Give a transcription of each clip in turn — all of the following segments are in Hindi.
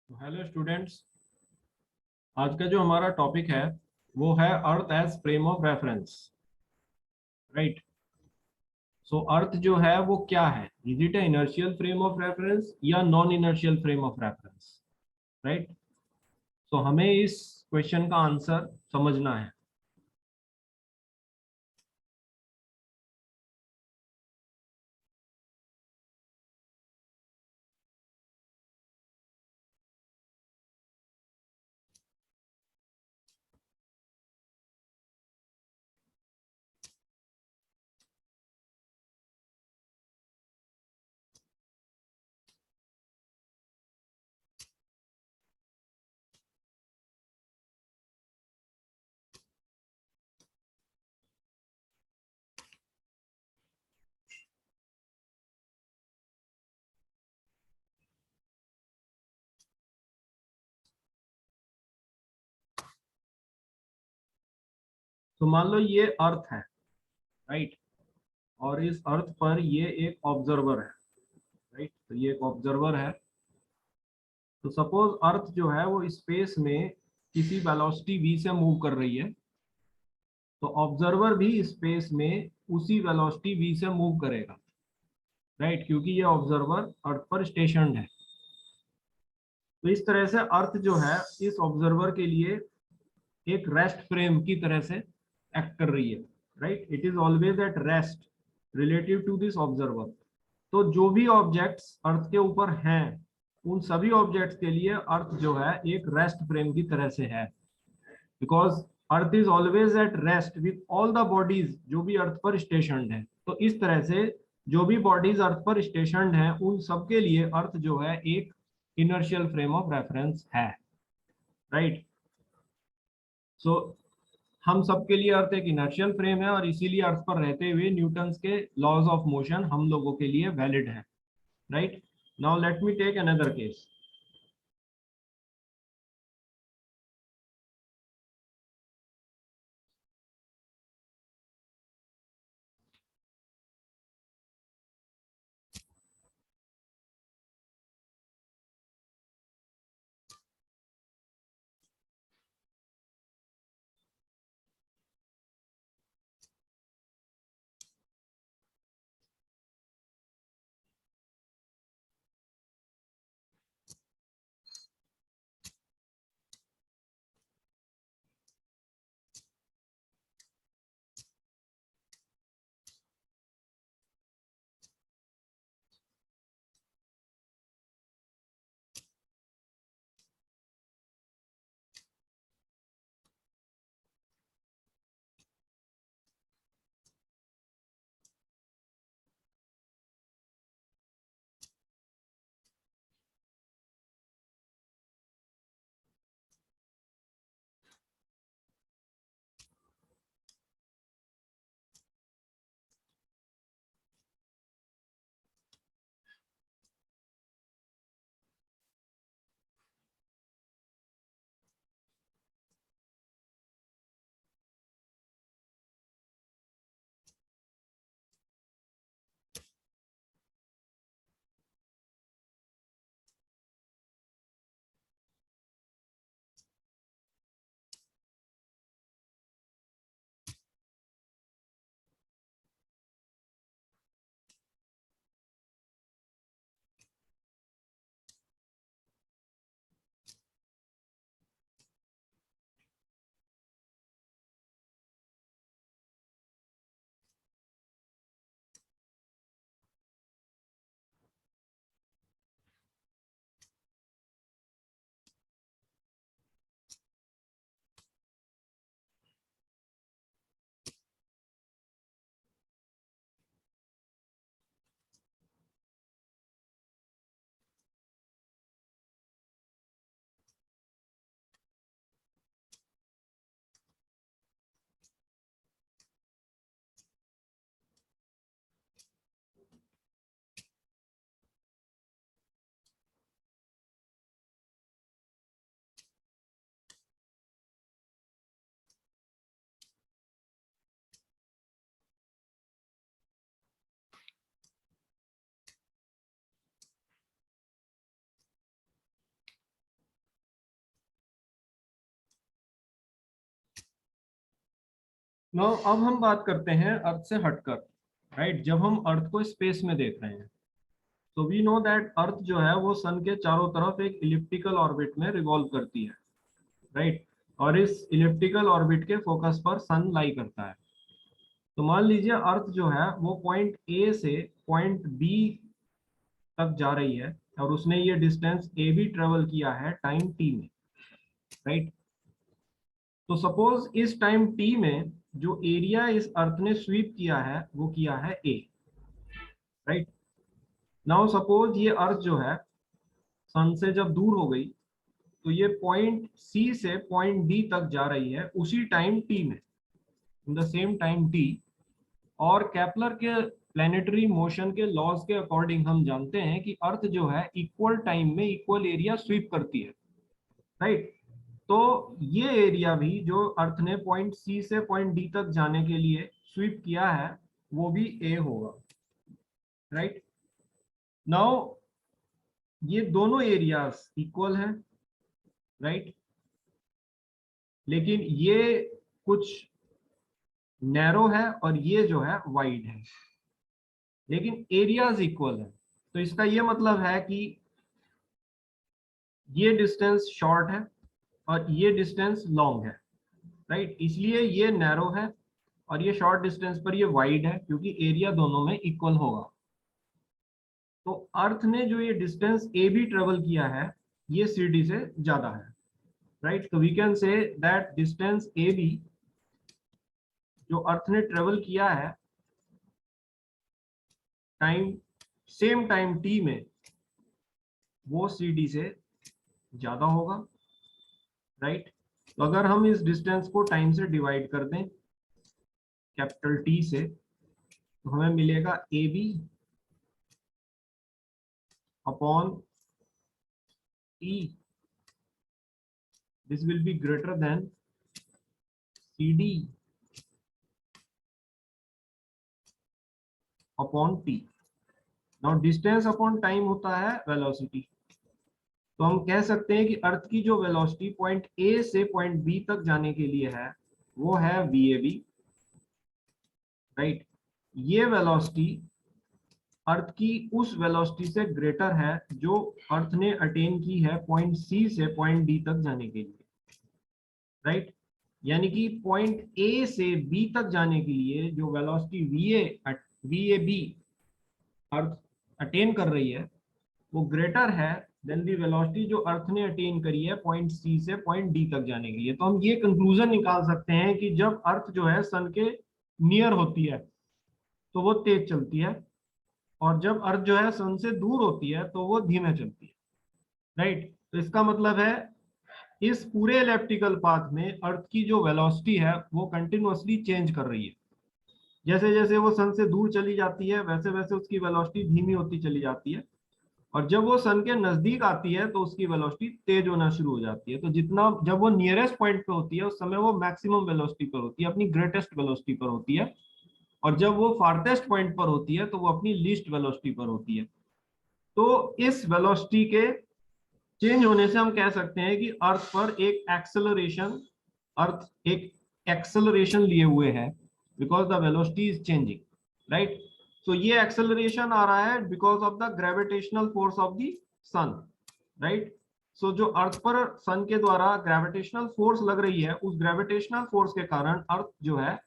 Hello students. आज का जो हमारा टॉपिक है वो है earth as frame of reference. Right. So earth जो है वो क्या है? Is it a inertial frame of reference या non inertial frame of reference? Right. So हमें इस क्वेश्चन का आंसर समझना है। तो मान लो ये अर्थ है। राइट। और इस अर्थ पर ये एक ऑब्जर्वर है। राइट। तो ये एक ऑब्जर्वर है। तो सपोज अर्थ जो है वो स्पेस में किसी वेलोसिटी v से मूव कर रही है। तो ऑब्जर्वर भी स्पेस में उसी वेलोसिटी v से मूव करेगा। राइट। क्योंकि ये ऑब्जर्वर अर्थ पर स्टेशनड है। तो इस तरह से अर्थ जो है इस ऑब्जर्वर के लिए एक रेस्ट फ्रेम की तरह से एक्ट कर रही है। Right. It is always at rest relative to this observer. तो जो भी ऑब्जेक्ट्स अर्थ के ऊपर हैं उन सभी ऑब्जेक्ट्स के लिए अर्थ जो है एक रेस्ट फ्रेम की तरह से है। Because earth is always at rest with all the bodies जो भी अर्थ पर स्टेशनड है। तो इस तरह से जो भी बॉडीज अर्थ पर स्टेशनड हैं उन सबके लिए अर्थ जो है एक इनर्शियल फ्रेम ऑफ रेफरेंस है। राइट। सो हम सबके लिए अर्थ एक इनर्शियल फ्रेम है और इसीलिए अर्थ पर रहते हुए न्यूटन्स के लॉज ऑफ मोशन हम लोगों के लिए वैलिड है। Right. Now let me take another case. No अब हम बात करते हैं अर्थ से हटकर, राइट। जब हम अर्थ को स्पेस में देख रहे हैं तो वी नो दैट अर्थ जो है वो सन के चारों तरफ एक इलिप्टिकल ऑर्बिट में रिवॉल्व करती है, राइट। और इस इलिप्टिकल ऑर्बिट के फोकस पर सन लाई करता है। तो मान लीजिए अर्थ जो है वो पॉइंट ए से पॉइंट बी तक जा रही है और उसने ये डिस्टेंस ए भी ट्रेवल किया है टाइम टी में, राइट। तो सपोज इस टाइम टी में जो एरिया इस अर्थ ने स्वीप किया है वो किया है ए, राइट। नाउ सपोज ये अर्थ जो है सन से जब दूर हो गई तो ये पॉइंट सी से पॉइंट डी तक जा रही है उसी टाइम टी में, in the same time T. और केपलर के प्लेनेटरी मोशन के लॉज के अकॉर्डिंग हम जानते हैं कि अर्थ जो है इक्वल टाइम में इक्वल एरिया स्वीप करती है, राइट। तो ये एरिया भी जो अर्थ ने पॉइंट सी से पॉइंट डी तक जाने के लिए स्वीप किया है वो भी ए होगा, राइट। नाउ ये दोनों एरियाज इक्वल हैं, राइट। लेकिन ये कुछ नैरो है और ये जो है वाइड है, लेकिन एरियाज इक्वल है। तो इसका ये मतलब है कि ये डिस्टेंस शॉर्ट है और ये डिस्टेंस लॉन्ग है, राइट। इसलिए ये नैरो है और ये शॉर्ट डिस्टेंस पर ये वाइड है क्योंकि एरिया दोनों में इक्वल होगा। तो अर्थ ने जो ये डिस्टेंस ए बी ट्रेवल किया है ये सी डी से ज्यादा है, राइट। तो we can say that distance A B जो अर्थ ने ट्रेवल किया है टाइम सेम टाइम टी में वो सी डी से ज्यादा होगा, राइट। तो अगर हम इस डिस्टेंस को टाइम से डिवाइड कर दें कैपिटल टी से तो हमें मिलेगा A B upon T, this will be greater than C D upon T. Now distance upon time होता है वेलोसिटी। तो हम कह सकते हैं कि अर्थ की जो वेलोसिटी पॉइंट ए से पॉइंट बी तक जाने के लिए है वो है वी ए बी, राइट। ये वेलोसिटी अर्थ की उस वेलोसिटी से ग्रेटर है जो अर्थ ने अटेन की है पॉइंट सी से पॉइंट डी तक जाने के लिए, राइट। यानी कि पॉइंट ए से बी तक जाने के लिए जो velocity V A B Earth attain कर रही है वो ग्रेटर है देन दी वेलोसिटी जो अर्थ ने अटेन करी है पॉइंट सी से पॉइंट डी तक जाने के लिए। तो हम ये कंक्लूजन निकाल सकते हैं कि जब अर्थ जो है सन के नियर होती है तो वो तेज चलती है और जब अर्थ जो है सन से दूर होती है तो वो धीमे चलती है, राइट। तो इसका मतलब है इस पूरे इलिप्टिकल पाथ में अर्थ की जो वेलोसिटी है वो कंटिन्यूअसली चेंज कर रही है। जैसे जैसे वो सन से दूर चली जाती है वैसे वैसे उसकी वेलोसिटी धीमी होती चली जाती है और जब वो सन के नजदीक आती है तो उसकी वेलोसिटी तेज होना शुरू हो जाती है। तो जितना जब वो नियरेस्ट पॉइंट पे होती है उस समय वो मैक्सिमम वेलोसिटी पर होती है, अपनी ग्रेटेस्ट वेलोसिटी पर होती है। और जब वो फारथेस्ट पॉइंट पर होती है तो वो अपनी लीस्ट वेलोसिटी पर होती है। तो इस वेलोसिटी के चेंज होने से हम कह सकते हैं कि अर्थ एक एक्सेलरेशन लिए हुए है because the velocity is changing, right. तो ये एक्सेलरेशन आ रहा है because of the gravitational force of the sun, right. So जो अर्थ पर सन के द्वारा ग्रेविटेशनल फोर्स लग रही है उस ग्रेविटेशनल फोर्स के कारण अर्थ जो है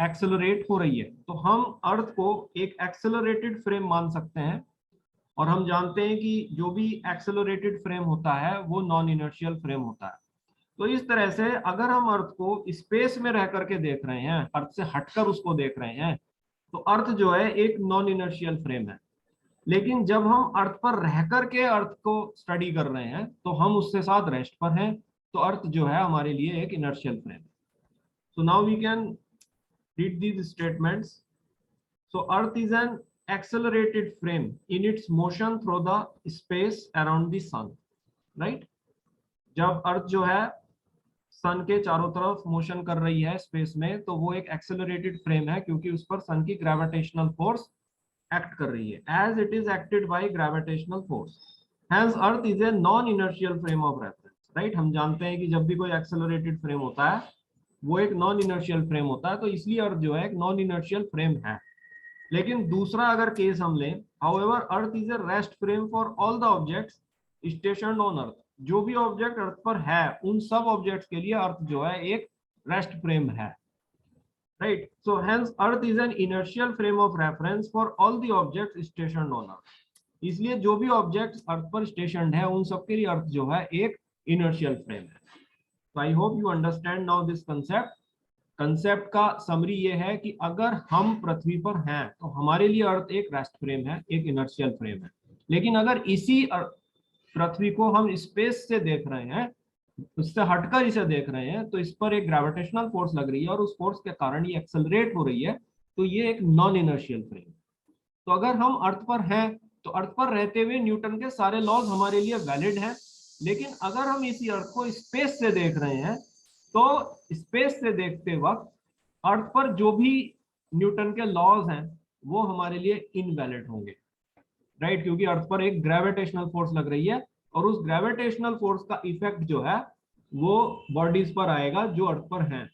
एक्सेलरेट हो रही है। तो हम अर्थ को एक एक्सेलरेटेड फ्रेम मान सकते हैं और हम जानते हैं कि जो भी एक्सेलरेटेड फ्रेम होता है वो नॉन इनर्शियल फ्रेम होता है। तो इस तरह से अगर हम अर्थ को स्पेस में रह करके देख रहे हैं, अर्थ से हटकर उसको देख रहे हैं, तो अर्थ जो है एक नॉन इनर्शियल फ्रेम है। लेकिन जब हम अर्थ पर रह करके अर्थ को स्टडी कर रहे हैं तो हम उससे साथ रेस्ट पर हैं, तो अर्थ जो है हमारे लिए एक इनर्शियल फ्रेम है। So now we can read these statements. So Earth is an accelerated frame in its motion through the space around the sun, right? जब अर्थ जो है सन के चारों तरफ मोशन कर रही है स्पेस में तो वो एक एक्सेलरेटेड फ्रेम है क्योंकि उस पर सन की ग्रेविटेशनल फोर्स एक्ट कर रही है as it is acted by gravitational force. Hence earth is a non inertial frame of reference, right. हम जानते हैं कि जब भी कोई एक्सेलरेटेड फ्रेम होता है वो एक नॉन इनर्शियल फ्रेम होता है, तो इसलिए अर्थ जो है एक नॉन इनर्शियल फ्रेम है। लेकिन दूसरा अगर केस हम लें, however earth is a rest frame for all the objects stationed on earth, जो भी ऑब्जेक्ट अर्थ पर है उन सब ऑब्जेक्ट्स के लिए अर्थ जो है एक रेस्ट फ्रेम है, right. So hence earth is an inertial frame of reference for all the objects stationed on earth. इसलिए जो भी ऑब्जेक्ट्स अर्थ पर स्टेशन्ड है उन सब के लिए अर्थ जो है एक इनर्शियल फ्रेम है। तो I hope you understand now this concept. Concept का समरी ये है कि अगर हम पृथ्वी पर हैं तो हमारे लिए अर्थ एक रेस्ट फ्रेम है, एक इनर्शियल फ्रेम है। लेकिन अगर इसी पृथ्वी को हम स्पेस से देख रहे हैं, उससे हटकर इसे देख रहे हैं, तो इस पर एक ग्रेविटेशनल फोर्स लग रही है और उस फोर्स के कारण ये एक्सेलरेट हो रही है, तो ये एक नॉन इनर्शियल फ्रेम। तो अगर हम अर्थ पर हैं तो अर्थ पर रहते हुए न्यूटन के सारे लॉज हमारे लिए वैलिड हैं। लेकिन अगर हम इसी अर्थ को स्पेस से देख रहे हैं तो स्पेस से देखते वक्त अर्थ पर जो भी न्यूटन के लॉज हैं वो हमारे लिए इनवैलिड होंगे, राइट, क्योंकि अर्थ पर एक ग्रेविटेशनल फोर्स लग रही है और उस ग्रेविटेशनल फोर्स का इफेक्ट जो है वो बॉडीज पर आएगा जो अर्थ पर हैं।